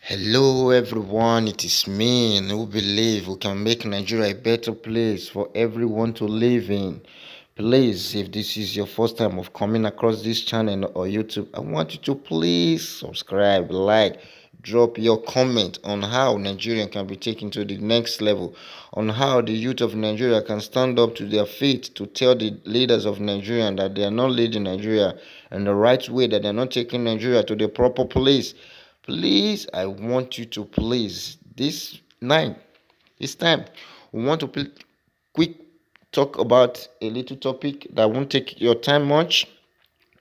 Hello everyone, it is me and who believe we can make Nigeria a better place for everyone to live in. Please, if this is your first time of coming across this channel or YouTube, I want you to please subscribe, like, drop your comment on how Nigeria can be taken to the next level, on how the youth of Nigeria can stand up to their feet to tell the leaders of Nigeria that they are not leading Nigeria in the right way, that they are not taking Nigeria to the proper place. Please, I want you to please this time we want to quick talk about a little topic that won't take your time much.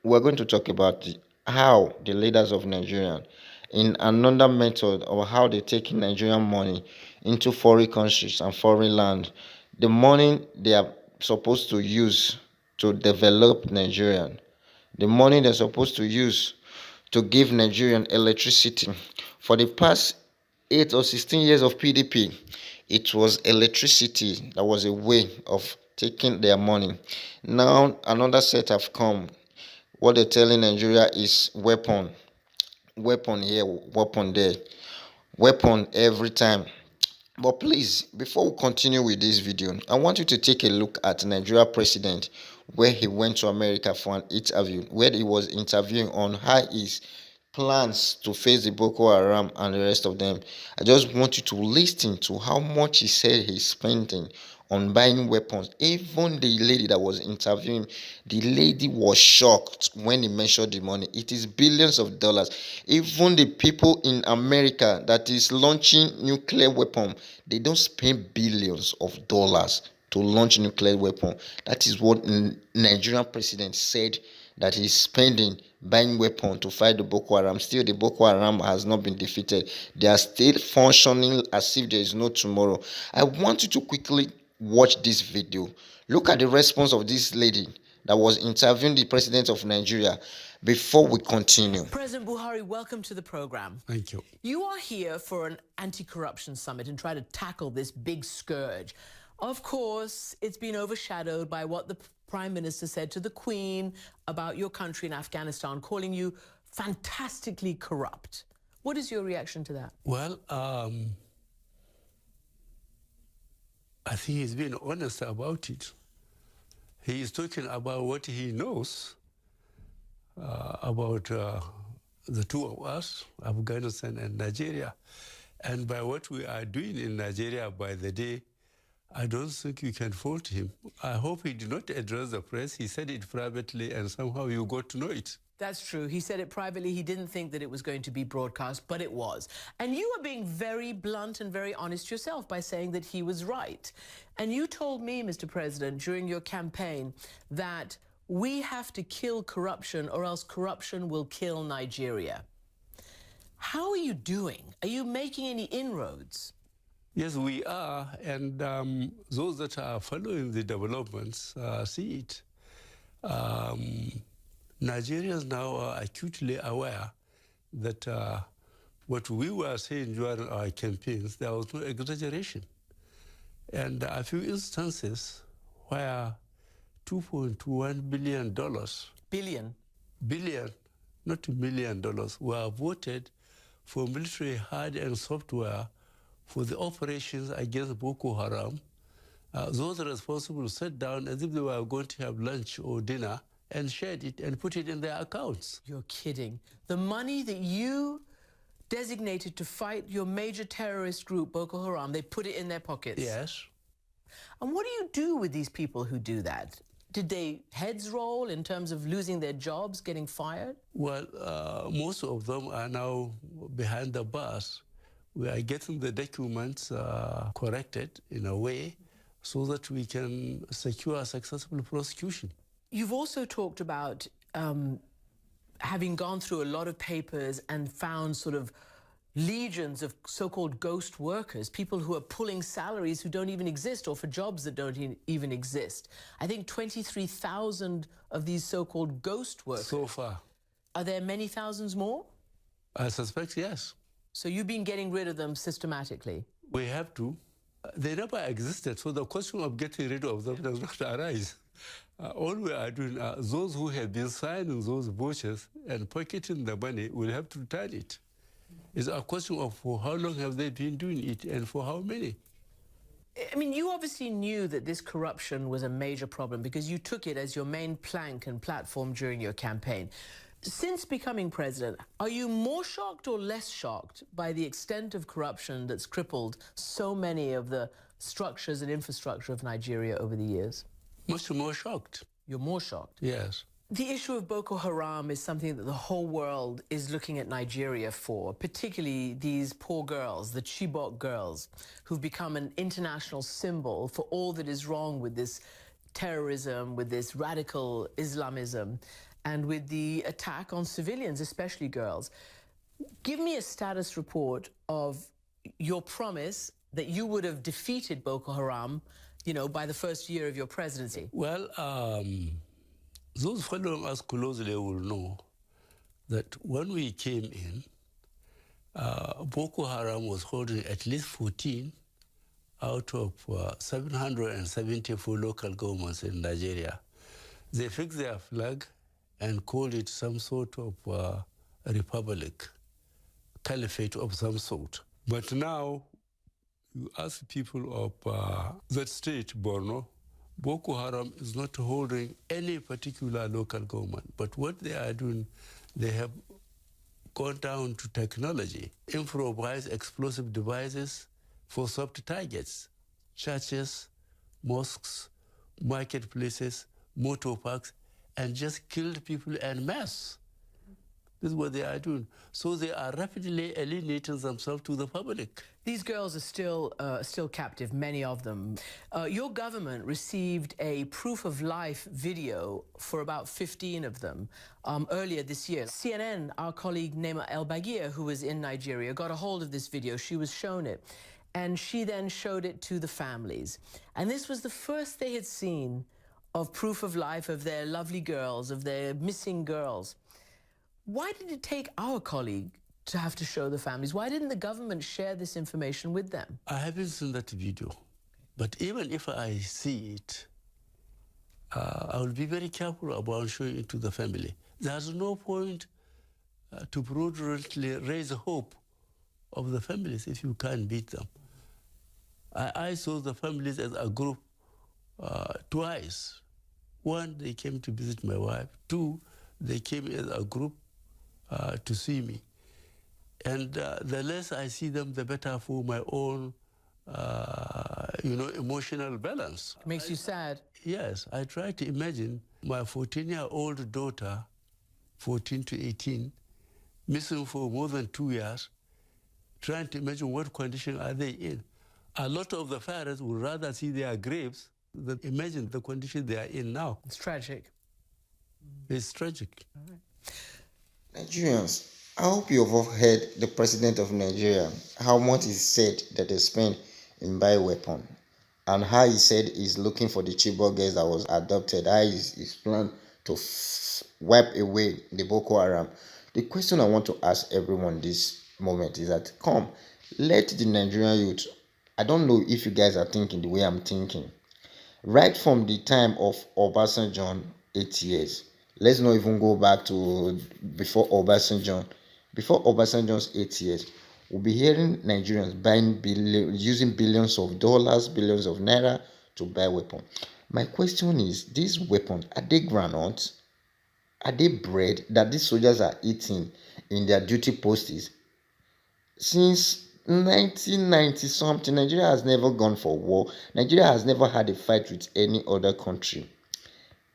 We're going to talk about how the leaders of Nigeria, in another method of how they take Nigerian money into foreign countries and foreign land, the money they are supposed to use to develop Nigeria, the money they're supposed to use to give Nigerian electricity. For the past 8 or 16 years of PDP, it was electricity that was a way of taking their money. Now another set have come. What they're telling Nigeria is weapon here, weapon there, weapon every time. But please, before we continue with this video, I want you to take a look at Nigeria president, where he went to America for an interview, where he was interviewing on how his plans to face the Boko Haram and the rest of them. I just want you to listen to how much he said he's spending on buying weapons. Even the lady that was interviewing, the lady was shocked when he mentioned the money. It is billions of dollars. Even the people in America that is launching nuclear weapon, they don't spend billions of dollars to launch nuclear weapon. That is what Nigerian president said that he's spending buying weapons to fight the Boko Haram. Still, the Boko Haram has not been defeated. They are still functioning as if there is no tomorrow. I want you to quickly watch this video. Look at the response of this lady that was interviewing the president of Nigeria before we continue. President Buhari, welcome to the program. Thank you. You are here for an anti-corruption summit and try to tackle this big scourge. Of course, it's been overshadowed by what the Prime Minister said to the Queen about your country in Afghanistan, calling you fantastically corrupt. What is your reaction to that? Well, I think he's being honest about it. He is talking about what he knows about the two of us, Afghanistan and Nigeria. And by what we are doing in Nigeria by the day, I don't think you can fault him. I hope he did not address the press. He said it privately, and somehow you got to know it. That's true. He said it privately. He didn't think that it was going to be broadcast, but it was. And you were being very blunt and very honest yourself by saying that he was right. And you told me, Mr. President, during your campaign that we have to kill corruption or else corruption will kill Nigeria. How are you doing? Are you making any inroads? Yes, we are, and those that are following the developments see it. Nigerians now are acutely aware that what we were saying during our campaigns, there was no exaggeration. And a few instances where $2.1 billion, billion, not $1 million, were voted for military hardware and software for the operations against Boko Haram. Those responsible sat down as if they were going to have lunch or dinner and shared it and put it in their accounts. You're kidding. The money that you designated to fight your major terrorist group, Boko Haram, they put it in their pockets. Yes. And what do you do with these people who do that? Did they heads roll in terms of losing their jobs, getting fired? Well, most of them are now behind the bars. We are getting the documents corrected in a way so that we can secure a successful prosecution. You've also talked about having gone through a lot of papers and found sort of legions of so-called ghost workers, people who are pulling salaries who don't even exist or for jobs that don't even exist. I think 23,000 of these so-called ghost workers. So far. Are there many thousands more? I suspect yes. So you've been getting rid of them systematically? We have to. They never existed, so the question of getting rid of them does not arise. All we are doing, those who have been signing those vouchers and pocketing the money will have to return it. It's a question of for how long have they been doing it and for how many. I mean, you obviously knew that this corruption was a major problem because you took it as your main plank and platform during your campaign. Since becoming president, are you more shocked or less shocked by the extent of corruption that's crippled so many of the structures and infrastructure of Nigeria over the years? Much more shocked. You're more shocked? Yes. The issue of Boko Haram is something that the whole world is looking at Nigeria for, particularly these poor girls, the Chibok girls, who've become an international symbol for all that is wrong with this terrorism, with this radical Islamism, and with the attack on civilians, especially girls. Give me a status report of your promise that you would have defeated Boko Haram, you know, by the first year of your presidency. Well, those following us closely will know that when we came in, Boko Haram was holding at least 14 out of 774 local governments in Nigeria. They fixed their flag and called it some sort of republic, caliphate of some sort. But now, you ask people of that state, Borno, Boko Haram is not holding any particular local government. But what they are doing, they have gone down to technology, improvised explosive devices for soft targets, churches, mosques, marketplaces, motor parks, and just killed people en masse. This is what they are doing. So they are rapidly alienating themselves to the public. These girls are still captive, many of them. Your government received a proof of life video for about 15 of them earlier this year. CNN, our colleague Nema El-Bagia, who was in Nigeria, got a hold of this video. She was shown it. And she then showed it to the families. And this was the first they had seen of proof of life of their lovely girls, of their missing girls. Why did it take our colleague to have to show the families? Why didn't the government share this information with them? I haven't seen that video. But even if I see it, I will be very careful about showing it to the family. There's no point to prudently raise hope of the families if you can't beat them. I saw the families as a group twice. One, they came to visit my wife. Two, they came as a group to see me. And the less I see them, the better for my own, emotional balance. It makes you sad. Yes, I try to imagine my 14-year-old daughter, 14 to 18, missing for more than 2 years, trying to imagine what condition are they in. A lot of the parents would rather see their graves than imagine the condition they are in now. It's tragic. It's tragic. All right. Nigerians, I hope you've all heard the president of Nigeria, how much he said that they spent in bioweapon, and how he said he's looking for the Chibok girls that was adopted, how he's plan to wipe away the Boko Haram. The question I want to ask everyone this moment is that, come, let the Nigerian youth, I don't know if you guys are thinking the way I'm thinking. Right from the time of Obasanjo, 8 years, let's not even go back to before Obasanjo. Before Obasanjo's 8 years, we'll be hearing Nigerians using billions of dollars, billions of naira to buy weapons. My question is, these weapons, are they granules? Are they bread that these soldiers are eating in their duty posts? Since 1990 something, Nigeria has never gone for war. Nigeria has never had a fight with any other country.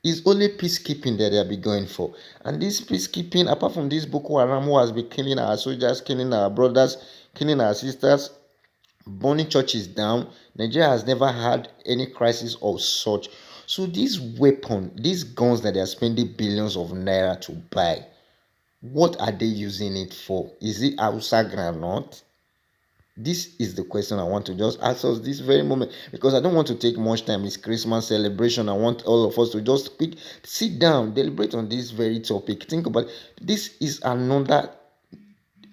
It's only peacekeeping that they'll be going for. And this peacekeeping, apart from this Boko Haram who has been killing our soldiers, killing our brothers, killing our sisters, burning churches down, Nigeria has never had any crisis of such. So these weapons, these guns that they are spending billions of naira to buy, what are they using it for? Is it Hausa granite? This is the question I want to just ask us this very moment, because I don't want to take much time. It's Christmas celebration. I want all of us to just sit down, deliberate on this very topic. Think about it. This is another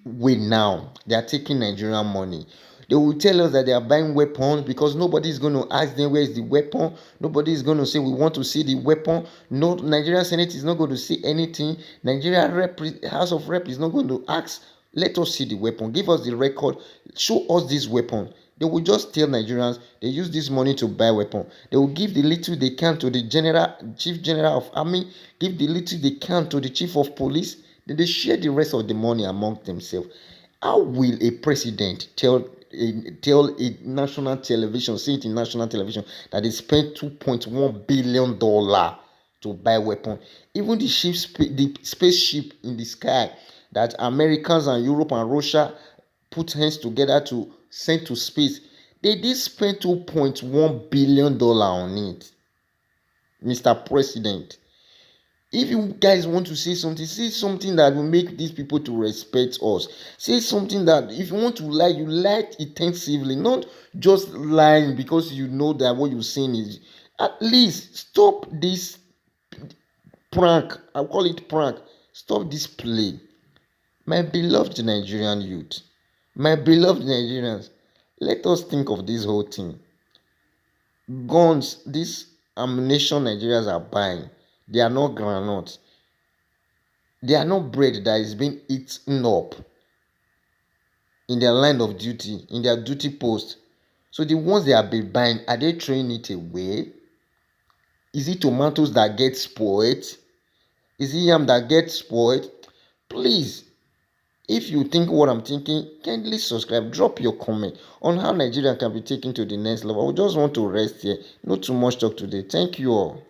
way now. They are taking Nigerian money. They will tell us that they are buying weapons because nobody is going to ask them where is the weapon. Nobody is going to say we want to see the weapon. No, Nigerian Senate is not going to see anything. Nigeria House of Rep is not going to ask Let us see the weapon. Give us the record. Show us this weapon. They will just tell Nigerians they use this money to buy weapon. They will give the little they can to the chief general of army, give the little they can to the chief of police. Then they share the rest of the money among themselves. How will a president tell a national television, say it in national television, that they spent $2.1 billion to buy weapon? Even the spaceship in the sky that Americans and Europe and Russia put hands together to send to space, they did spend $2.1 billion on it. Mr. President, if you guys want to say something that will make these people to respect us. Say something that, if you want to lie, you lie intensively, not just lying because you know that what you're saying is. At least stop this prank. I'll call it prank. Stop this play. My beloved Nigerian youth, my beloved Nigerians, let us think of this whole thing. Guns, this ammunition Nigerians are buying, they are not granules. They are not bread that is being eaten up in their line of duty, in their duty post. So the ones they have been buying, are they throwing it away? Is it tomatoes that get spoiled? Is it yam that gets spoiled? Please, if you think what I'm thinking, kindly subscribe, drop your comment on how Nigeria can be taken to the next level. I just want to rest here. Not too much talk today. Thank you all.